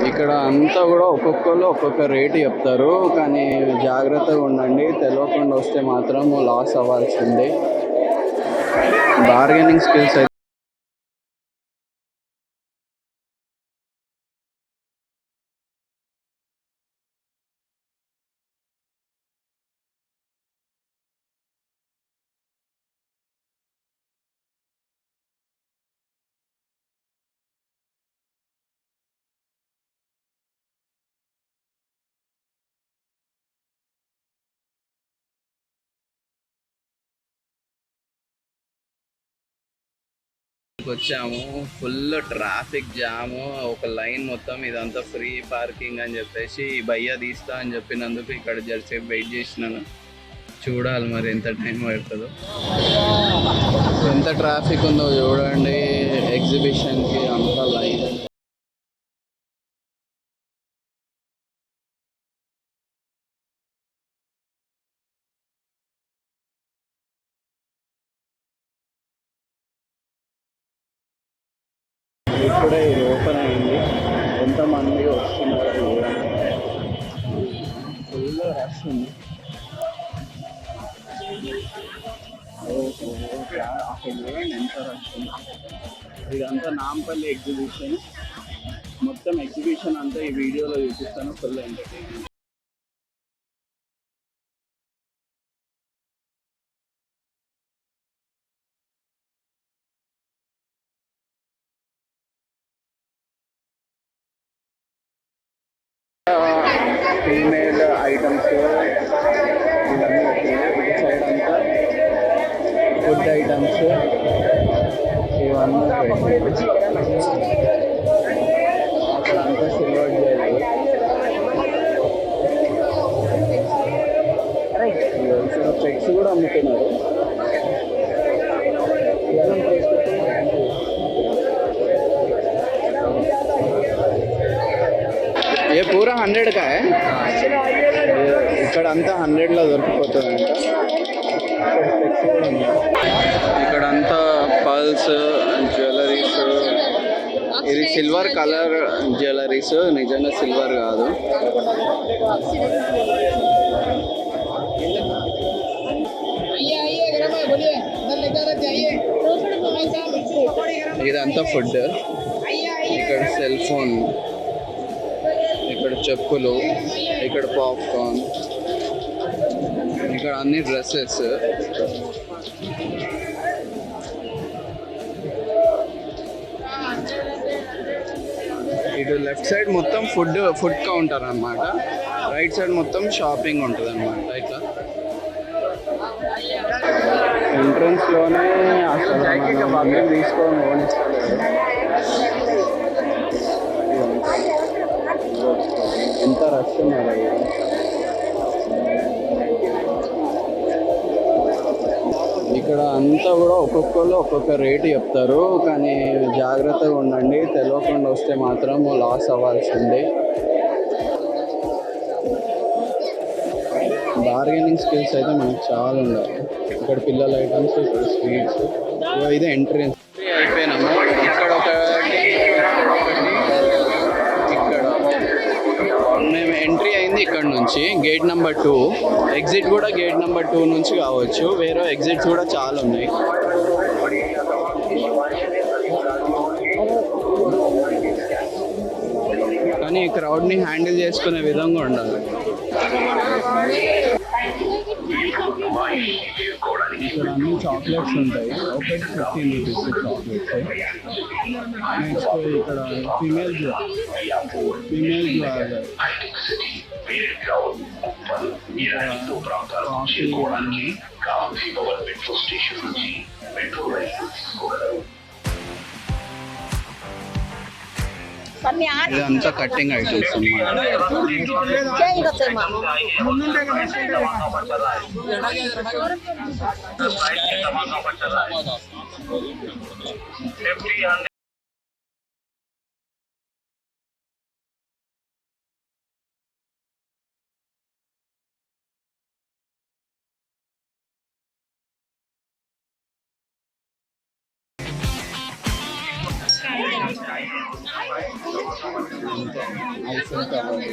ఇక్కడ అంతా కూడా ఒక్కొక్కరు ఒక్కొక్క రేటు చెప్తారు, కానీ జాగ్రత్తగా ఉండండి. తెలియకుండా వస్తే మాత్రం లాస్ అవ్వాల్సిందే. బార్గెనింగ్ స్కిల్స్ అయితే వచ్చాము. ఫుల్ ట్రాఫిక్ జాము, ఒక లైన్ మొత్తం ఇదంతా ఫ్రీ పార్కింగ్ అని చెప్పేసి భయ్యా తీస్తా అని చెప్పినందుకు ఇక్కడ జరసేపు వెయిట్ చేసినాను. చూడాలి మరి ఎంత టైం పడుతుందో. ఎంత ట్రాఫిక్ ఉందో చూడండి. ఎగ్జిబిషన్కి అంత లైన్. ఇప్పుడే ఇది ఓపెన్ అయింది. ఎంతమంది వస్తున్నారు చూడండి. ఫుల్ రష్ ఉంది. చూడండి ఎంత రష్ ఉంది. ఇదంతా నాంపల్లి ఎగ్జిబిషన్. మొత్తం ఎగ్జిబిషన్ అంతా ఈ వీడియోలో చూపిస్తాను. Full entertainment. ఫీమేల్ ఐటమ్స్ ఇవన్నీ వచ్చినాయి. ఇటు సైడ్ అంతా ఫుడ్ ఐటమ్స్ ఇవన్నీ అక్కడ అంతా సిల్వర్ జ్యువెలరీ. ఇక్కడ పెట్స్ కూడా అమ్ముతున్నారు. ये पूरा 100 का है. ఇక్కడ అంతా 100లో దొరికిపోతుందంట. ఇక్కడ అంతా పల్స్ జ్యువెలరీస్. ఇది సిల్వర్ కలర్ జ్యువెలరీస్, నిజంగా సిల్వర్ కాదు. ఇదంతా ఫుడ్. ఇక్కడ సెల్ ఫోన్, ఇక్కడ చెప్పులు, ఇక్కడ పాప్కార్న్, ఇక్కడ అన్ని డ్రెస్సెస్. ఇటు లెఫ్ట్ సైడ్ మొత్తం ఫుడ్ కౌంటర్ అన్నమాట. రైట్ సైడ్ మొత్తం షాపింగ్ ఉంటుంది అన్నమాట. ఇట్లా ఎంట్రన్స్ లోనే అసలు తీసుకొని ఎంత రష్ ఉన్నారు. ఇక్కడ అంతా కూడా ఒక్కొక్కరు ఒక్కొక్క రేటు చెప్తారు, కానీ జాగ్రత్తగా ఉండండి. తెలియకుండా వస్తే మాత్రం లాస్ అవ్వాల్సిందే. బార్గెనింగ్ స్కిల్స్ అయితే మనకు చాలా ఉండాలి. ఇక్కడ పిల్లల ఐటమ్స్, ఇక్కడ స్వీట్స్. ఇదే ఎంట్రన్స్. అయిపోయినాము. ఇక్కడ మేము ఎంట్రీ అయింది ఇక్కడ నుంచి గేట్ నెంబర్ 2. ఎగ్జిట్ కూడా గేట్ నెంబర్ 2 నుంచి కావచ్చు. వేరే ఎగ్జిట్స్ కూడా చాలా ఉన్నాయి. కానీ ఈ క్రౌడ్ని హ్యాండిల్ చేసుకునే విధంగా ఉండాలి. ఇక్కడ అన్ని చాక్లెట్స్ ఉంటాయి. ఒకటి 15 రూపీస్ చాక్లెట్స్. నెక్స్ట్ ఇక్కడ ఫీమేల్ జ్యువెలరీ. ఇదంతా కట్టింగ్ ఐటమ్స్ అన్నమాట. Eiffel tower.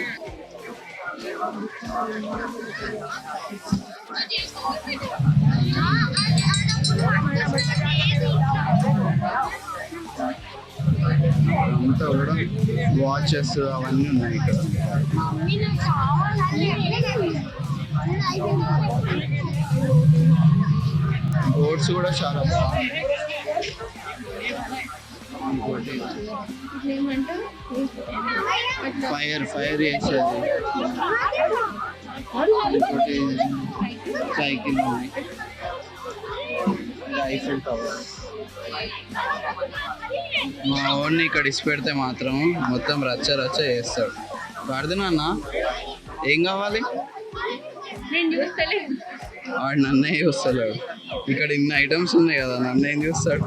అంతా కూడా వాచెస్ అవన్నీ ఉన్నాయి ఇక్కడ. బోర్డ్స్ కూడా చాలా బాగున్నాయి. ఫైర్ చేసేది. ఇంకోటి సైకిల్ ఉంది. Eiffel tower. మా వాడిని ఇక్కడ ఇసి పెడితే మాత్రం మొత్తం రచ్చ రచ్చ చేస్తాడు. పడుతున్నా అన్న, ఏం కావాలి? వాడు నన్నే చూస్తలేడు. ఇక్కడ ఇన్ని ఐటమ్స్ ఉన్నాయి కదా, నన్ను ఏం చూస్తాడు?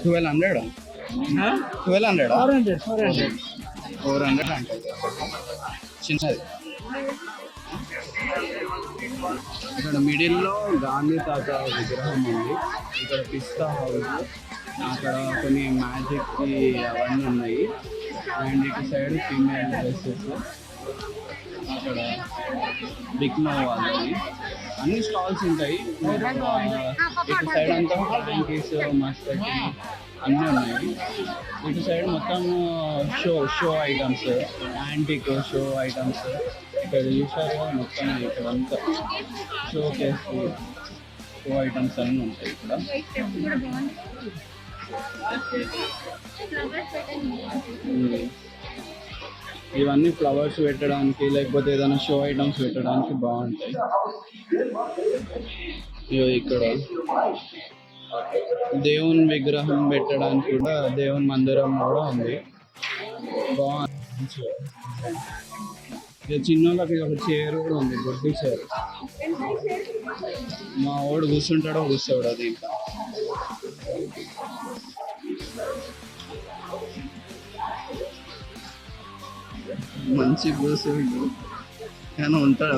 $1200. 400 అంటే చిన్నది. ఇక్కడ మిడిల్లో గాంధీ తాత విగ్రహం ఉంది. ఇక్కడ పిస్తా హౌస్, అక్కడ కొన్ని మ్యాజిక్కి అవన్నీ ఉన్నాయి. అండ్ ఇటు సైడ్ ఫీమేల్ డ్రెస్సెస్, అక్కడ బిగ్నో వాళ్ళని అన్ని స్టాల్స్ ఉంటాయి. ఇటు సైడ్ అంతా ఫ్రాంకీస్, మస్కట్ అన్నీ ఉన్నాయి. ఇటు సైడ్ మొత్తం show items, antique show items. ఇక్కడ చూసారు మొత్తం ఇక్కడ అంతా షో ఐటమ్స్ అన్నీ ఉంటాయి ఇక్కడ. ఇవన్నీ ఫ్లవర్స్ పెట్టడానికి, లేకపోతే ఏదైనా షో ఐటమ్స్ పెట్టడానికి బాగుంటాయి. ఇక్కడ దేవుని విగ్రహం పెట్టడానికి కూడా, దేవుని మందిరం కూడా ఉంది. బాగుంది. చిన్నోళ్ళకి ఒక చైర్ కూడా ఉంది, గొడ్డి చైర్. మా వాడు కూర్చుంటాడో కూర్చోడు అది. మంచి కూర్చుండు కానీ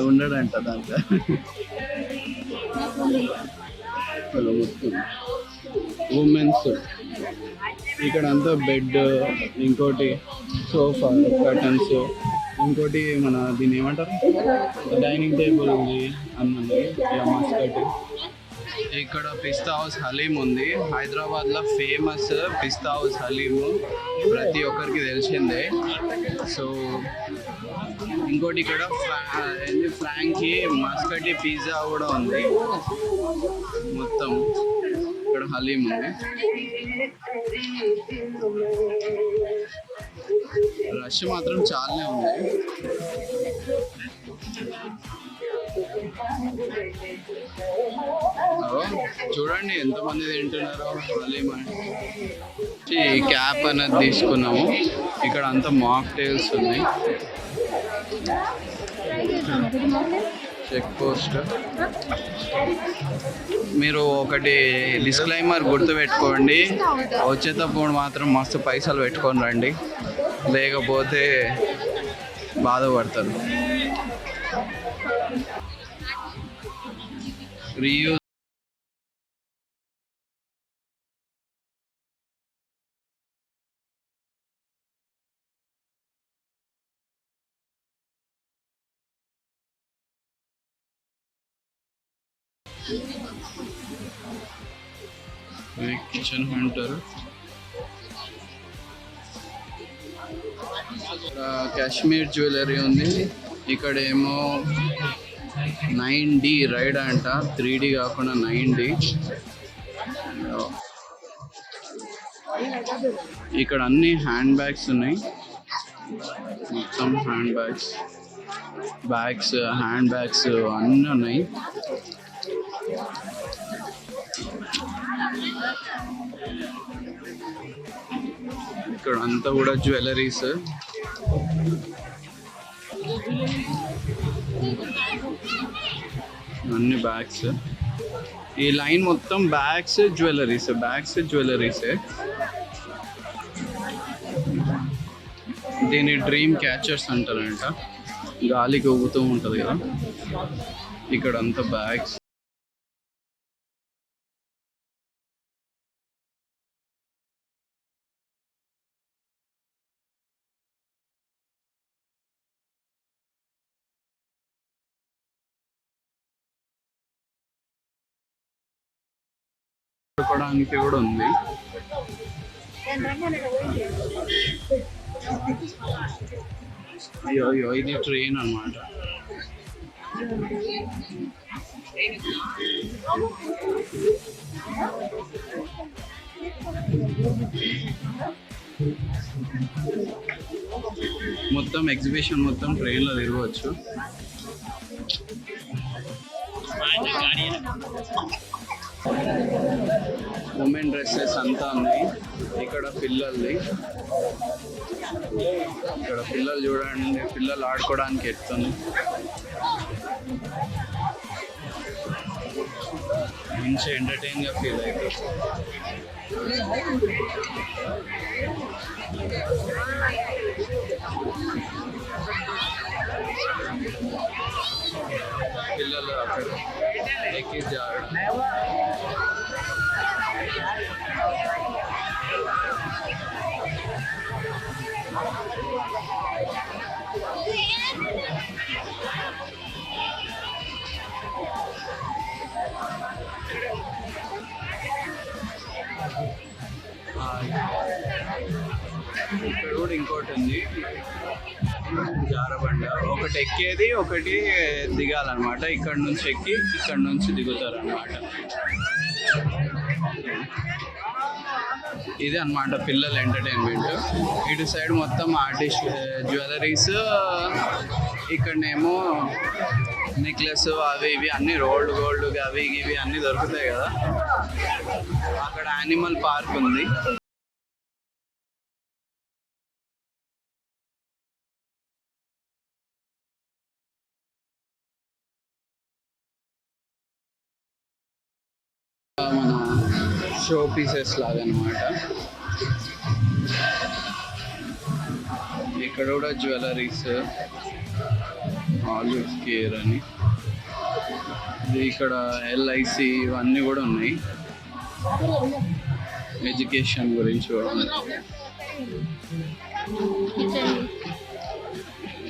ఉండడంట దాంట్లో. మొత్తం ఉమెన్స్. ఇక్కడ అంతా బెడ్, ఇంకోటి సోఫా కర్టన్స్, ఇంకోటి మన దీన్ని ఏమంటారు డైనింగ్ టేబుల్ ఉంది అన్నది. మస్కట్. ఇక్కడ పిస్తా హౌస్ హలీం ఉంది. హైదరాబాద్లో ఫేమస్ పిస్తా హౌస్ హలీము ప్రతి ఒక్కరికి తెలిసిందే. సో ఇంకోటి ఇక్కడ ఫ్రాంకీ మస్కటి పిజ్జా కూడా ఉంది. మొత్తం ఇక్కడ హలీం ఉంది. రష్ మాత్రం చాలానే ఉంది. చూడండి ఎంతమంది తింటున్నారో హలీం. ఈ క్యాప్ అనేది తీసుకున్నాము. ఇక్కడ అంతా మాక్టైల్స్ ఉన్నాయి. Check post. మీరు ఒకటి డిస్క్లైమర్ గుర్తుపెట్టుకోండి, వచ్చేటప్పుడు మాత్రం మస్తు పైసలు పెట్టుకొని రండి, లేకపోతే బాధపడతారు. Reuse kitchen Hunter. Kashmir jewellery ఉంది. ఇక్కడ ఏమో 9D రైడ్ అంట, 3D కాకుండా 9D. ఇక్కడ అన్ని హ్యాండ్ బ్యాగ్స్ ఉన్నాయి. మొత్తం హ్యాండ్ బ్యాగ్స్, హ్యాండ్ బ్యాగ్స్ అన్నీ ఉన్నాయి. ఇక్కడ అంతా కూడా జ్యువెలరీస్. అన్ని బ్యాగ్స్. ఈ లైన్ మొత్తం బ్యాగ్స్ జ్యువెలరీసే. దీని డ్రీమ్ క్యాచర్స్ అంటారంట. గాలికి ఊగుతూ ఉంటుంది కదా. ఇక్కడ అంతా బ్యాగ్స్. పడుకోవడానికి కూడా ఉంది. అయ్యో అయ్యో, ఇది ట్రైన్ అన్నమాట. మొత్తం ఎగ్జిబిషన్ మొత్తం ట్రైన్లో తిరగవచ్చు. ఉమెన్ డ్రెస్సెస్ అంతా ఉన్నాయి. ఇక్కడ పిల్లల్ని, ఇక్కడ పిల్లలు చూడండి, పిల్లలు ఆడుకోవడానికి ఎత్తుంది. మంచి ఎంటర్టైన్గా ఫీల్ అవుతుంది. పిల్లలు అక్కడ ఎక్కి జారడం. ఇక్కడ కూడా ఇంకోటి ఉంది, జారబండ. ఒకటి ఎక్కేది, ఒకటి దిగాలన్నమాట. ఇక్కడ నుంచి ఎక్కి ఇక్కడ నుంచి దిగుతారు అన్నమాట. ఇది అన్నమాట పిల్లల ఎంటర్టైన్మెంట్. ఇటు సైడ్ మొత్తం ఆర్టిస్ట్ జ్యువెలరీస్, ఇక్కడనేమో నెక్లెస్ అవి ఇవి అన్ని రోల్డ్ గోల్డ్ అవి ఇవి అన్నీ దొరుకుతాయి కదా. అక్కడ యానిమల్ పార్క్ ఉంది. మన షో పీసెస్ లాగా అన్నమాట. ఇక్కడ కూడా జ్యువెలరీస్, ఆలివ్ కేర్ అని, ఇక్కడ LIC ఇవన్నీ కూడా ఉన్నాయి. ఎడ్యుకేషన్ గురించి కూడా ఉన్నాయి.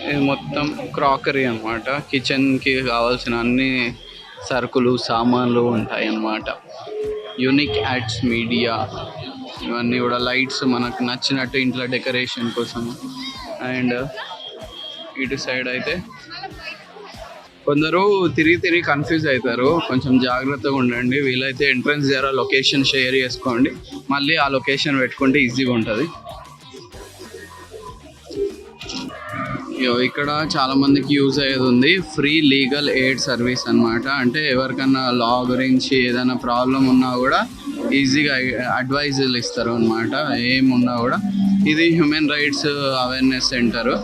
ఇది మొత్తం క్రాకరీ అన్నమాట. కిచెన్కి కావాల్సిన అన్ని సరుకులు సామాన్లు ఉంటాయి అన్నమాట. యూనిక్ యాడ్స్ మీడియా ఇవన్నీ కూడా లైట్స్ మనకు నచ్చినట్టు ఇంట్లో డెకరేషన్ కోసం. అండ్ ఇటు సైడ్ అయితే కొందరు తిరిగి కన్ఫ్యూజ్ అవుతారు, కొంచెం జాగ్రత్తగా ఉండండి. వీలైతే ఎంట్రన్స్ దగ్గర లొకేషన్ షేర్ చేసుకోండి, మళ్ళీ ఆ లొకేషన్ పెట్టుకుంటే ఈజీగా ఉంటుంది. ఇక్కడ చాలా మందికి యూజ్ అయ్యేది ఉంది, ఫ్రీ లీగల్ ఎయిడ్ సర్వీస్ అన్నమాట. అంటే ఎవరికన్నా లా గురించి ఏదైనా ప్రాబ్లం ఉన్నా కూడా ఈజీగా అడ్వైజులు ఇస్తారు అన్నమాట. ఏమున్నా కూడా. ఇది హ్యూమన్ రైట్స్ అవేర్నెస్ సెంటరు.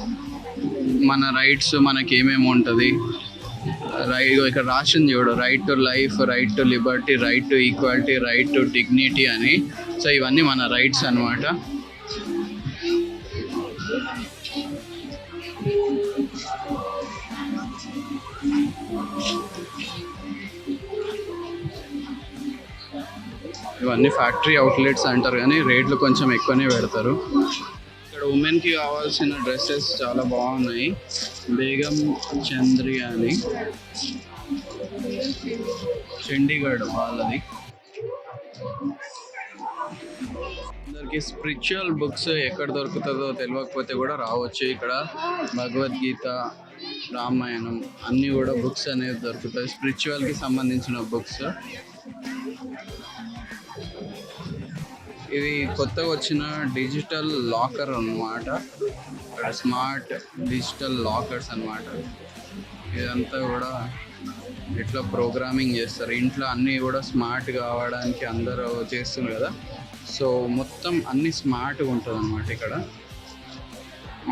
మన రైట్స్ మనకి ఏమేమి ఉంటుంది, ఇక్కడ రాసింది చూడు, right to life, right to Liberty, right to equality, right to dignity అని. సో ఇవన్నీ మన రైట్స్ అన్నమాట. ఇవన్నీ ఫ్యాక్టరీ అవుట్లెట్స్ అంటారు కానీ రేట్లు కొంచెం ఎక్కువనే పెడతారు. ఇక్కడ ఉమెన్కి కావాల్సిన డ్రెస్సెస్ చాలా బాగున్నాయి. బేగం చంద్రి అని, చండీగఢ్ వాళ్ళది. అందరికి స్పిరిచువల్ బుక్స్ ఎక్కడ దొరుకుతుందో తెలియకపోతే కూడా రావచ్చు. ఇక్కడ భగవద్గీత, రామాయణం అన్నీ కూడా బుక్స్ అనేవి దొరుకుతాయి, స్పిరిచువల్కి సంబంధించిన బుక్స్. ఇది కొత్తగా వచ్చిన డిజిటల్ లాకర్ అన్నమాట. ఇక్కడ స్మార్ట్ డిజిటల్ లాకర్స్ అన్నమాట. ఇదంతా కూడా ఇట్లా ప్రోగ్రామింగ్ చేస్తారు. ఇంట్లో అన్నీ కూడా స్మార్ట్ కావడానికి అందరూ చేస్తున్నారు కదా. సో మొత్తం అన్నీ స్మార్ట్గా ఉంటుంది అన్నమాట. ఇక్కడ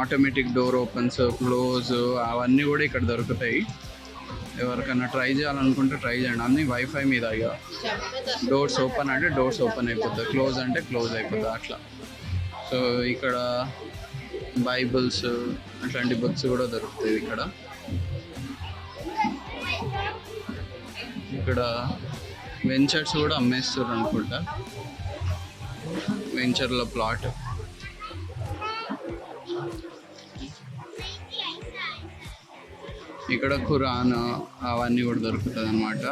ఆటోమేటిక్ డోర్ ఓపెన్స్, క్లోజ్ అవన్నీ కూడా ఇక్కడ దొరుకుతాయి. ఎవరికైనా ట్రై చేయాలనుకుంటే ట్రై చేయండి. అన్నీ వైఫై మీద. ఇక డోర్స్ ఓపెన్ అంటే డోర్స్ ఓపెన్ అయిపోతుంది, క్లోజ్ అంటే క్లోజ్ అయిపోతుంది అట్లా. సో ఇక్కడ బైబుల్స్ అట్లాంటి బుక్స్ కూడా దొరుకుతాయి ఇక్కడ. ఇక్కడ వెంచర్స్ కూడా అమ్మేస్తారు అనుకుంటా, వెంచర్ల ప్లాట్. ఇక్కడ ఖురాన్ అవన్నీ కూడా దొరుకుతుంది అన్నమాట.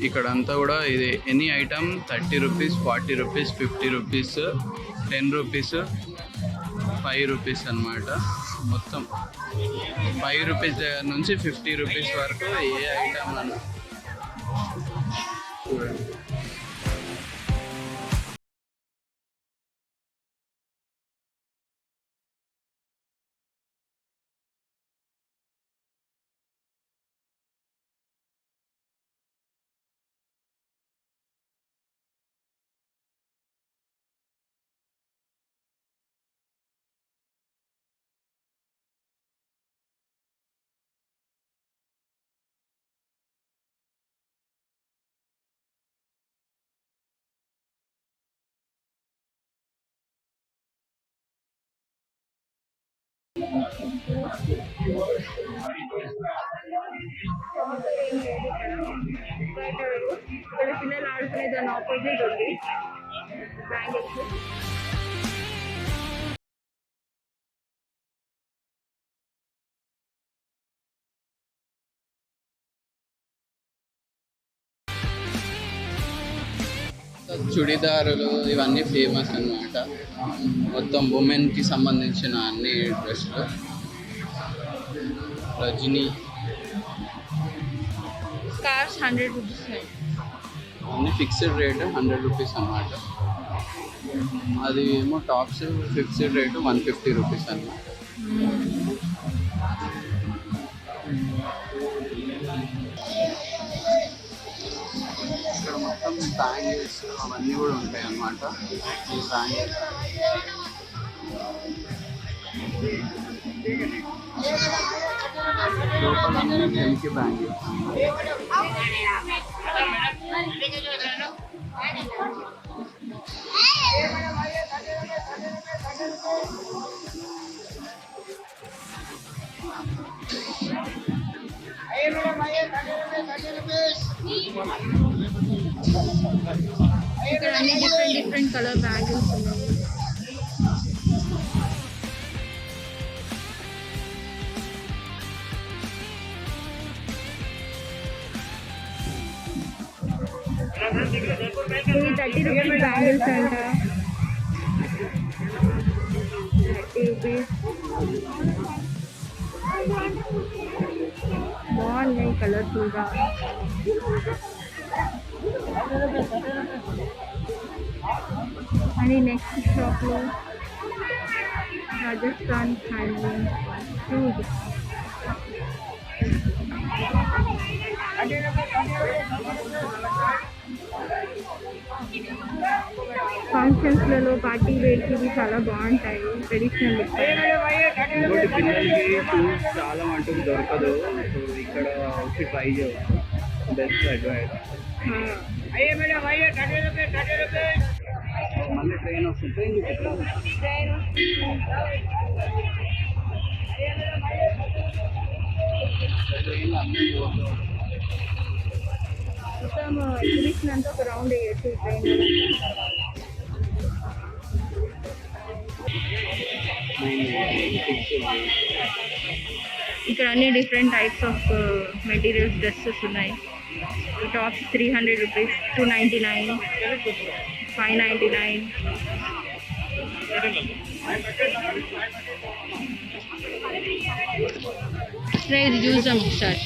ఇక్కడ అంతా కూడా ఇది any item 30 rupees, 40 rupees, 50 rupees, 10 rupees, 5 rupees అన్నమాట. మొత్తం 5 రూపీస్ దగ్గర నుంచి 50 రూపీస్ వరకు ఏ ఐటమ్ అన్న చూడండి. ఇక్కడ పిల్లలు ఆడుకునే దాని ఆపోజిట్ ఉంది బ్యాంగిల్స్. చుడిదారులు ఇవన్నీ ఫేమస్ అన్నమాట. మొత్తం ఉమెన్కి సంబంధించిన అన్ని డ్రెస్సులు. రజనీ స్కార్స్ 100 రూపీస్ అన్ని ఫిక్స్డ్ రేట్ 100 రూపీస్ అన్నమాట. అది ఏమో టాప్స్ ఫిక్స్డ్ రేటు 150 రూపీస్ అన్నమాట. ఇక్కడ మొత్తం బ్యాంగిల్స్ అవన్నీ కూడా ఉంటాయి అన్నమాట. ఈ బ్యాంగిల్స్ లోపల అన్ని బ్యాంగిల్స్. ఇక్కడ అన్ని డిఫరెంట్ కలర్ బ్యాంగిల్స్ ఉన్నాయి. ఇది 30 రూపీస్ బ్యాంగిల్స్ అంట. 30 రూపీస్ బాగున్నాయి కలర్ఫుల్గా. అని నెక్స్ట్ షాప్లో రాజస్థాన్ హ్యాండ్లూమ్ షూస్. ఫంక్షన్స్లలో పార్టీ వేర్కి ఇవి చాలా బాగుంటాయి. ట్రెడిషనల్ ఇంకోటి పిల్లలకి షూస్ చాలా మటుకు దొరకదు. సో ఇక్కడ వచ్చి ట్రై చేయవచ్చు. Best advice. మళ్ళీ ట్రైన్ వస్తుంది. ట్రైన్ మొత్తం ఎగ్జిబిషన్ అంతా ఒక రౌండ్ వేయచ్చు ట్రైన్. ఇక్కడ అన్ని different types of materials dresses ఉన్నాయి. ఈ టాప్స్ 300 రూపీస్, 299, 599. ఇది చూసాం ఒకసారి.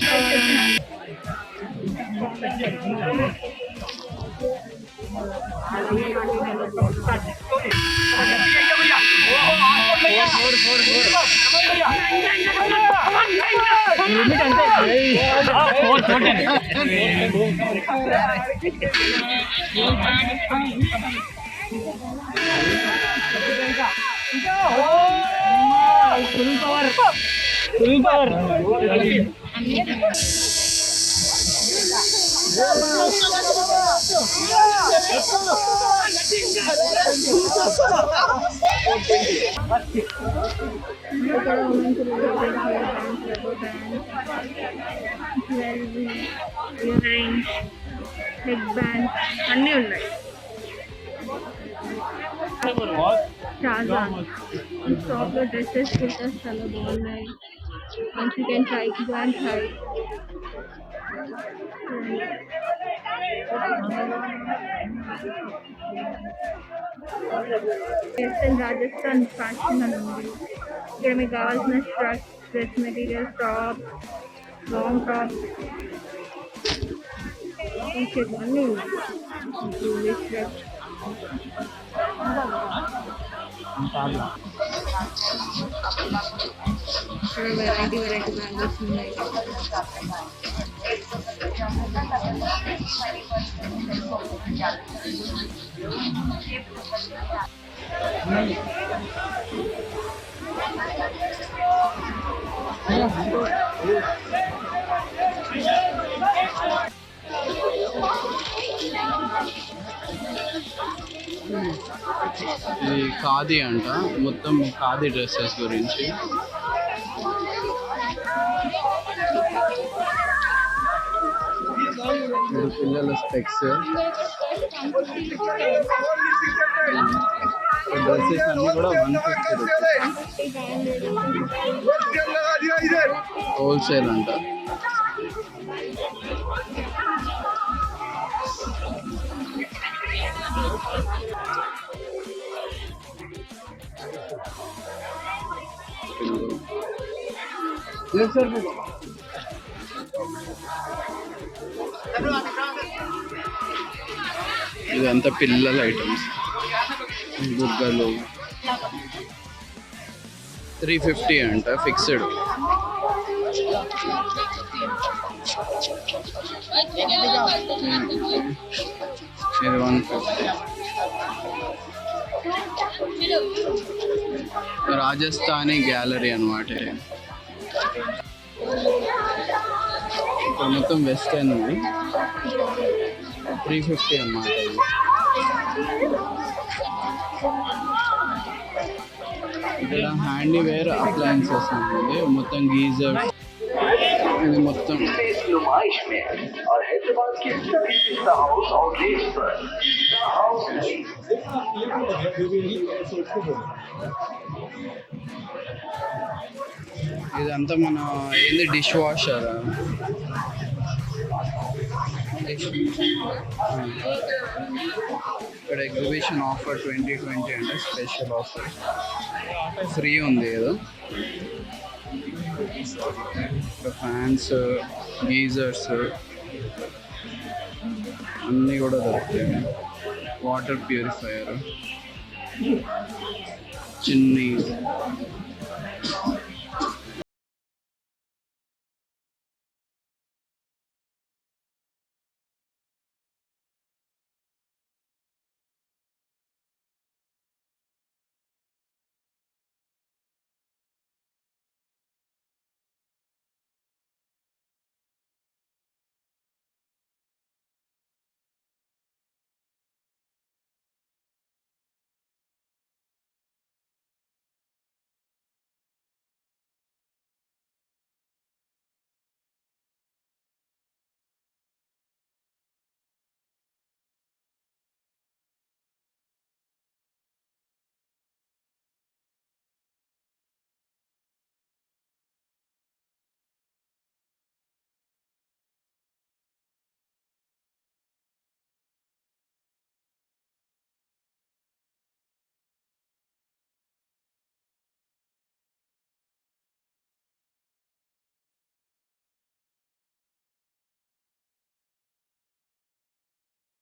ఇక్కడ women's related hair bands, rubber bands, jewelry, earrings, head bands అన్నీ ఉన్నాయి. చాలా ఈ షాప్ లో డ్రెస్సెస్ కుర్తాస్ చాలా బాగున్నాయి. Once you can try go and try. Western Rajasthan fashion అని ఉంది. ఇక్కడ మీకు కావాల్సిన స్ట్రక్స్, dress material, top, long top, T shirt అన్నీ ఉన్నాయి. స్ట్రక్స్ ఇక్కడ వెరైటీ బ్యాంగిల్స్ ఉన్నాయి. ఇది ఖాదీ అంట, మొత్తం ఖాదీ డ్రెస్సెస్ గురించి. ఇది పిల్లల స్పెక్స్, డ్రెస్సెస్ అన్నీ కూడా 150 రూపీస్ హోల్సేల్ అంట. ఇదంతా పిల్లల ఐటమ్స్. బుగ్గలు 350 అంట ఫిక్స్డ్. ఇది 150. రాజస్థానీ గ్యాలరీ అన్నమాట. ఇక్కడ మొత్తం వెస్టర్న్ ఉంది. 350 అన్నమాట. ఇక్కడ హ్యాండీవేర్ అప్లయన్సెస్ ఉంది, మొత్తం గీజర్. ఇది మొత్తం ఇదంతా మన ఏంది డిష్ వాషర్. ఇక్కడ ఎగ్జిబిషన్ ఆఫర్ 2020 అంటే స్పెషల్ ఆఫర్, ఫ్రీ ఉంది ఏదో. ఇక్కడ ఫ్యాన్స్, గీజర్స్ అన్నీ కూడా దొరుకుతాయి. వాటర్ ప్యూరిఫైయర్, చిన్ని